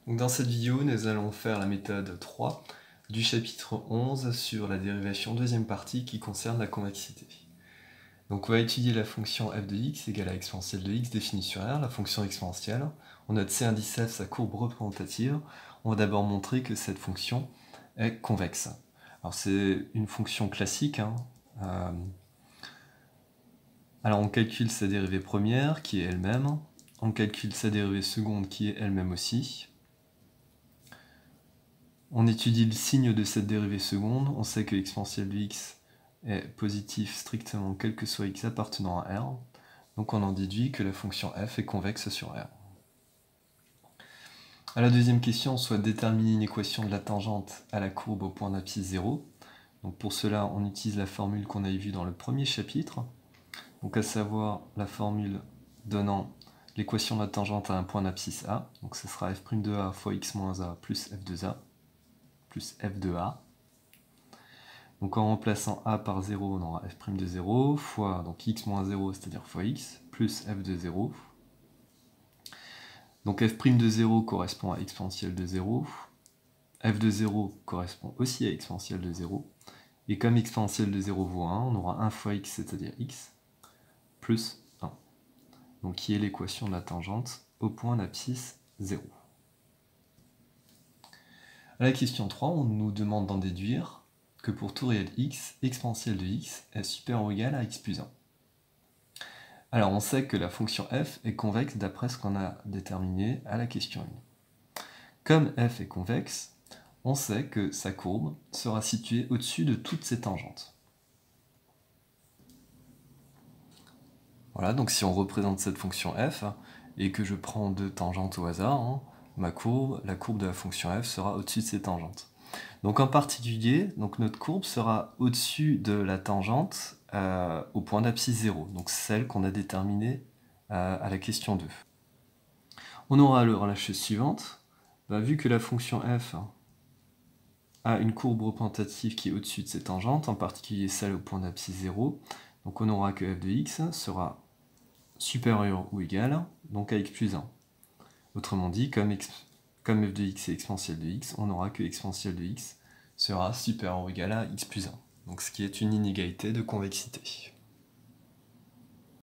Donc dans cette vidéo, nous allons faire la méthode 3 du chapitre 11 sur la dérivation deuxième partie qui concerne la convexité. Donc on va étudier la fonction f de x égale à exponentielle de x définie sur R, la fonction exponentielle. On note C indice f sa courbe représentative. On va d'abord montrer que cette fonction est convexe. Alors c'est une fonction classique. Alors on calcule sa dérivée première qui est elle-même. On calcule sa dérivée seconde qui est elle-même aussi. On étudie le signe de cette dérivée seconde, on sait que l'exponentielle de x est positif strictement quel que soit x appartenant à R, donc on en déduit que la fonction f est convexe sur R. À la deuxième question, on souhaite déterminer une équation de la tangente à la courbe au point d'abscisse 0. Donc pour cela, on utilise la formule qu'on avait vue dans le premier chapitre, donc à savoir la formule donnant l'équation de la tangente à un point d'abscisse A, donc ce sera f' de a fois x moins a plus f de a, plus f de a. Donc en remplaçant a par 0, on aura f' de 0, fois donc x moins 0, c'est-à-dire fois x, plus f de 0. Donc f' de 0 correspond à exponentielle de 0, f de 0 correspond aussi à exponentielle de 0, et comme exponentielle de 0 vaut 1, on aura 1 fois x, c'est-à-dire x, plus 1. Donc qui est l'équation de la tangente au point d'abscisse 0. À la question 3, on nous demande d'en déduire que pour tout réel x, exponentielle de x est supérieur ou égal à x plus 1. Alors on sait que la fonction f est convexe d'après ce qu'on a déterminé à la question 1. Comme f est convexe, on sait que sa courbe sera située au-dessus de toutes ses tangentes. Voilà, donc si on représente cette fonction f, et que je prends deux tangentes au hasard, la courbe de la fonction f sera au-dessus de ses tangentes. Donc en particulier, notre courbe sera au-dessus de la tangente au point d'abscisse 0, donc celle qu'on a déterminée à la question 2. On aura alors la chose suivante, vu que la fonction f a une courbe représentative qui est au-dessus de ses tangentes, en particulier celle au point d'abscisse 0, donc on aura que f de x sera supérieur ou égal donc à x plus 1. Autrement dit, comme f de x est exponentielle de x, on aura que exponentielle de x sera supérieur ou égal à x plus 1. Donc ce qui est une inégalité de convexité.